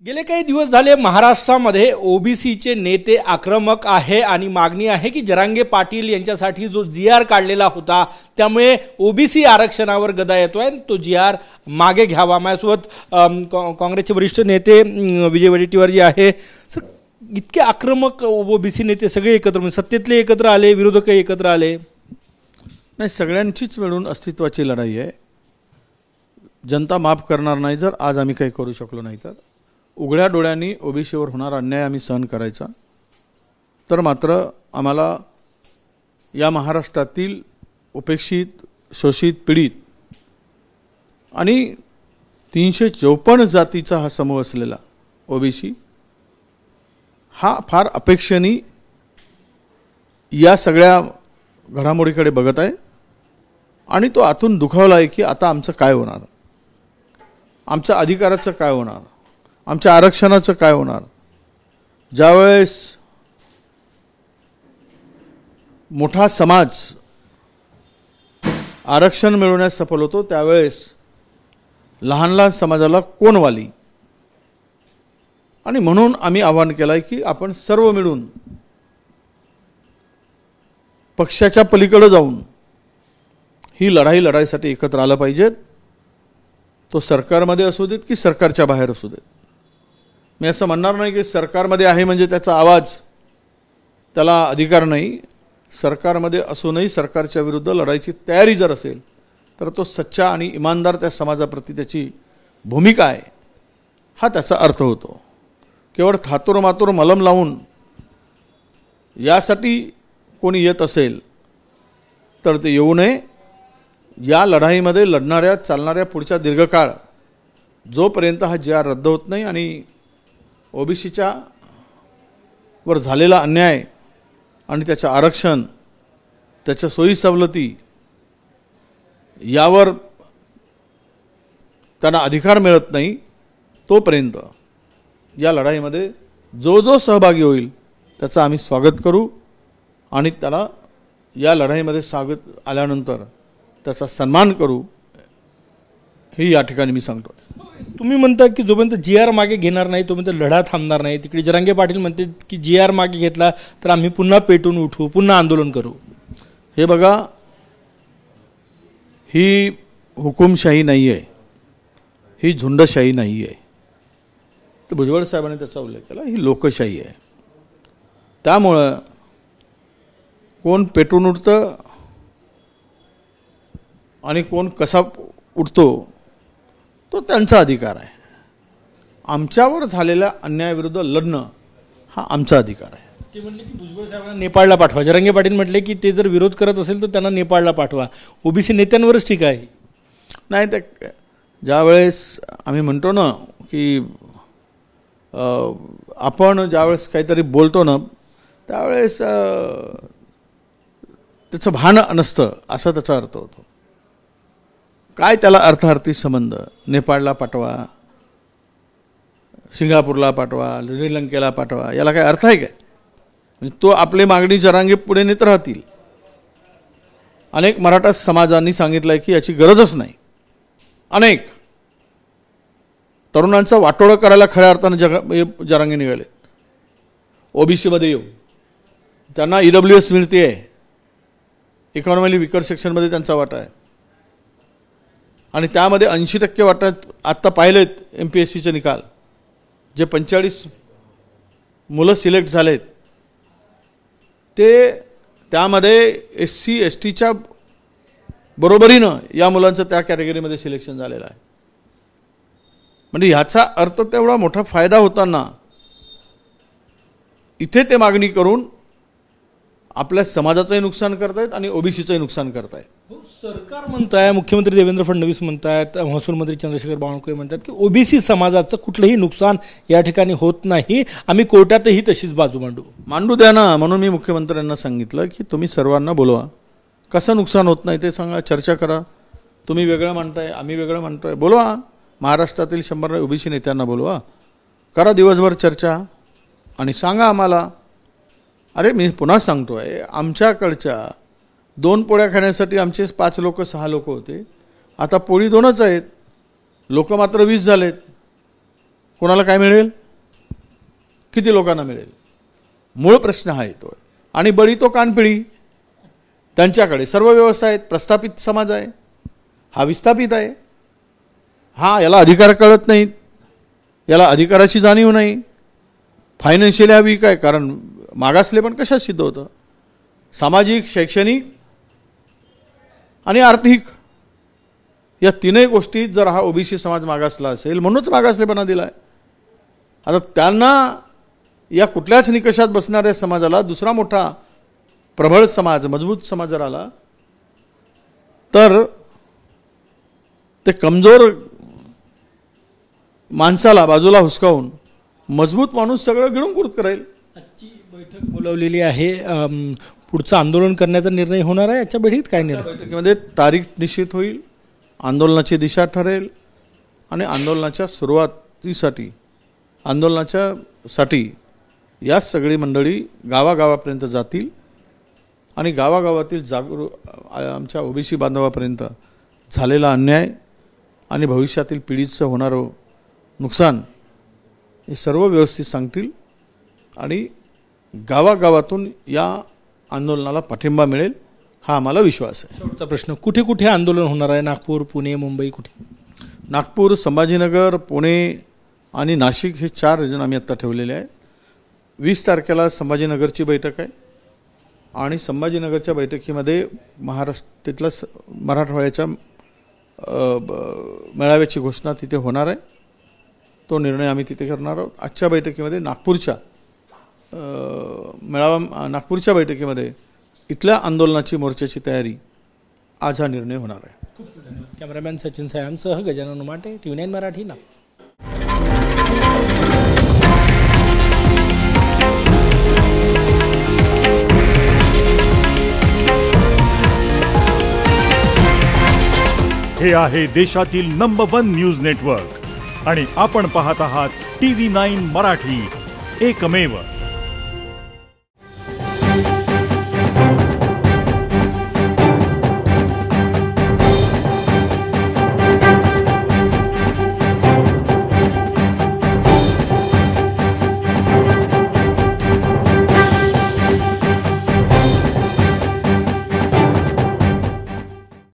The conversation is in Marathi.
गेले काही दिवस झाले महाराष्ट्रामध्ये ओबीसीचे नेते आक्रमक आहे आणि मागणी आहे की जरांगे पाटील यांच्यासाठी जो जी.आर. काढलेला होता त्यामुळे ओबीसी आरक्षणावर गदा येतोय, तो जी.आर. मागे घ्यावा। माझ्यासोबत काँग्रेसचे वरिष्ठ नेते विजय वडेट्टीवार जी आहे। सर, इतके आक्रमक ओबीसी नेते सगळे एकत्र, म्हणजे सत्तेतले एकत्र आले, विरोधक एकत्र आले? नाही, सगळ्यांचीच मिळून अस्तित्वाची लढाई आहे। जनता माफ करणार नाही जर आज आम्ही काही करू शकलो नाही तर। उघड्या डोळ्यांनी ओबीसीवर होणारा अन्याय आम्ही सहन करायचा तर मात्र आम्हाला या महाराष्ट्रातील उपेक्षित, शोषित, पीडित आणि 354 जातीचा हा समूह असलेला ओबीसी हा फार अपेक्षेने या सगळ्या घडामोडीकडे बघत आहे आणि तो आतून दुखावला आहे की आता आमचं काय होणार, आमच्या अधिकाराचं काय होणार, आमच्या आरक्षणाचं काय होणार। ज्यावेळेस मोठा समाज आरक्षण मिळवण्यास सफल होतो त्यावेळेस लहान लहान समाजाला कोण वाली, आणि म्हणून आम्ही आवाहन केलं आहे की आपण सर्व मिळून पक्षाच्या पलीकडे जाऊन ही लढाई लढायसाठी एकत्र आलं पाहिजेत। तो सरकारमध्ये असू देत की सरकारच्या बाहेर असू देत। मी असं म्हणणार नाही की सरकारमध्ये आहे म्हणजे त्याचा आवाज, त्याला अधिकार नाही। सरकारमध्ये असूनही सरकारच्या विरुद्ध लढाईची तयारी जर असेल तर तो सच्चा आणि इमानदार त्या समाजाप्रती त्याची भूमिका आहे, हा त्याचा अर्थ होतो। केवळ थातूर मातूर मलम लावून यासाठी कोणी येत असेल तर ते येऊ नये। या लढाईमध्ये लढणाऱ्या चालणाऱ्या पुढच्या दीर्घकाळ जोपर्यंत हा जी.आर. रद्द होत नाही आणि ओबीसीच्या वर झालेला अन्याय आणि त्याचं आरक्षण, त्याच्या सोयी सवलती यावर त्यांना अधिकार मिळत नाही तोपर्यंत या लढाईमध्ये जो सहभागी होईल त्याचं आम्ही स्वागत करू आणि त्याला या लढाईमध्ये स्वागत आल्यानंतर त्याचा सन्मान करू, हे या ठिकाणी मी सांगतो। तुम्ही म्हणता की जोपर्यंत जी.आर. मागे घेणार नाही तोपर्यंत लढा थांबणार नाही। तिकडे जरांगे पाटील म्हणते की जी.आर. मागे घेतला तर आम्ही पुन्हा पेटून उठू, पुन्हा आंदोलन करू। हे बघा, ही हुकुमशाही नाही आहे, ही झुंडशाही नाही आहे। तर भुजबळ साहेबांनी त्याचा उल्लेख केला, ही लोकशाही आहे। त्यामुळं कोण पेटून उठतं आणि कोण कसा उठतो तो त्यांचा अधिकार आहे। आमच्यावर झालेल्या अन्यायाविरुद्ध लढणं हा आमचा अधिकार आहे। ते म्हणले की भुजबळ साहेबांना नेपाळला पाठवा। जरांगे पाटील म्हटले की ते जर विरोध करत असेल तर त्यांना नेपाळला पाठवा। ओबीसी नेत्यांवरच टीका आहे। नाही, ते ज्यावेळेस आम्ही म्हणतो ना की आपण ज्यावेळेस काहीतरी बोलतो ना त्यावेळेस त्याचं भान नसतं असं त्याचा अर्थ होतो। काय त्याला अर्थार्थी संबंध, नेपाळला पाठवा, सिंगापूरला पाठवा, श्रीलंकेला पाठवा, याला काय अर्थ आहे काय? म्हणजे तो आपली मागणी जरांगे पुढे नेत राहतील। अनेक मराठा समाजांनी सांगितलं आहे की याची गरजच नाही। अनेक तरुणांचा वाटोळं करायला खऱ्या अर्थानं जरांगे निघाले। ओबीसीमध्ये येऊ, त्यांना EWS मिळते आहे, इकॉनॉमिकली विकर सेक्शनमध्ये त्यांचा वाटा आहे आणि त्यामध्ये 80% वाटा। आत्ता पाहिलेत MPSCचे निकाल, जे 45 मुलं सिलेक्ट झालेत ते त्यामध्ये SC STच्या बरोबरीनं या मुलांचं त्या कॅटेगरीमध्ये सिलेक्शन झालेलं आहे। म्हणजे ह्याचा अर्थ तेवढा मोठा फायदा होताना इथे ते मागणी करून आपल्या समाजाचंही नुकसान करतायत आणि ओबीसीचंही नुकसान करतायत। सरकार म्हणताय, मुख्यमंत्री देवेंद्र फडणवीस म्हणतायत, महसूल मंत्री चंद्रशेखर बावनकुळे म्हणतात की ओबीसी समाजाचं कुठलंही नुकसान या ठिकाणी होत नाही, आम्ही कोर्टातही तशीच बाजू मांडू द्या ना। म्हणून मी मुख्यमंत्र्यांना सांगितलं की तुम्ही सर्वांना बोलवा, कसं नुकसान होत नाही ते सांगा, चर्चा करा। तुम्ही वेगळं म्हणताय, आम्ही वेगळं म्हणतोय, बोलवा। महाराष्ट्रातील 100 ओबीसी नेत्यांना बोलवा, करा दिवसभर चर्चा आणि सांगा आम्हाला। अरे, मी पुन्हा सांगतोय, आमच्याकडच्या 2 पोळ्या खाण्यासाठी आमचे 5 लोक 6 लोक होते, आता पोळी 2च आहेत, लोक मात्र 20 झालेत। कोणाला काय मिळेल, किती लोकांना मिळेल, मूळ प्रश्न हा येतो. आणि बळी तो कानपिळी. त्यांच्याकडे सर्व व्यवस्था आहेत. प्रस्थापित समाज आहे, हा विस्थापित आहे. हा याला अधिकार कळत नाहीत, याला अधिकाराची जाणीव नाही. फायनान्शियली हा वीक आहे, कारण मागासले पण कशात सिद्ध होतं, सामाजिक, शैक्षणिक आणि आर्थिक या तीनही गोष्टीत जर हा ओबीसी समाज मागासला असेल, म्हणूनच मागासलेपणा दिला आहे. आता त्यांना या कुठल्याच निकषात बसणाऱ्या समाजाला दुसरा मोठा प्रबळ समाज, मजबूत समाज जर आला तर ते कमजोर माणसाला बाजूला हुसकावून मजबूत माणूस सगळं गिळून कृत करेल. आजची बैठक बोलावलेली आहे, पुढचं आंदोलन करण्याचा निर्णय होणार आहे. आजच्या बैठकीत काय निर्णय? बैठकीमध्ये तारीख निश्चित होईल, आंदोलनाची दिशा ठरेल आणि आंदोलनाच्या साठी या सगळी मंडळी गावागावापर्यंत जातील आणि गावागावातील आमच्या ओबीसी बांधवापर्यंत झालेला अन्याय आणि भविष्यातील पिढीचं होणारं नुकसान हे सर्व व्यवस्थित सांगतील आणि गावागावातून या आंदोलनाला पाठिंबा मिळेल हा आम्हाला विश्वास आहे. शेवटचा प्रश्न, कुठे कुठे आंदोलन होणार आहे? नागपूर, पुणे, मुंबई, कुठे? नागपूर, संभाजीनगर, पुणे आणि नाशिक हे 4 रिजन आम्ही आत्ता ठेवलेले आहे. 20 तारखेला संभाजीनगरची बैठक आहे आणि संभाजीनगरच्या बैठकीमध्ये तिथल्या मराठवाड्याच्या मेळाव्याची घोषणा तिथे होणार आहे. तो निर्णय आम्ही तिथे करणार आहोत. आजच्या बैठकीमध्ये नागपूरच्या बैठकीमध्ये इथल्या आंदोलनाची मोर्चाची तयारी, आज हा निर्णय होणार आहे. कॅमेरामॅन सचिन सायांसह गजानन उमाटे, TV9 मराठी, नागपूर. हे आहे देशातील नंबर 1 न्यूज नेटवर्क आणि आपण पाहत आहात TV9 मराठी, एकमेव.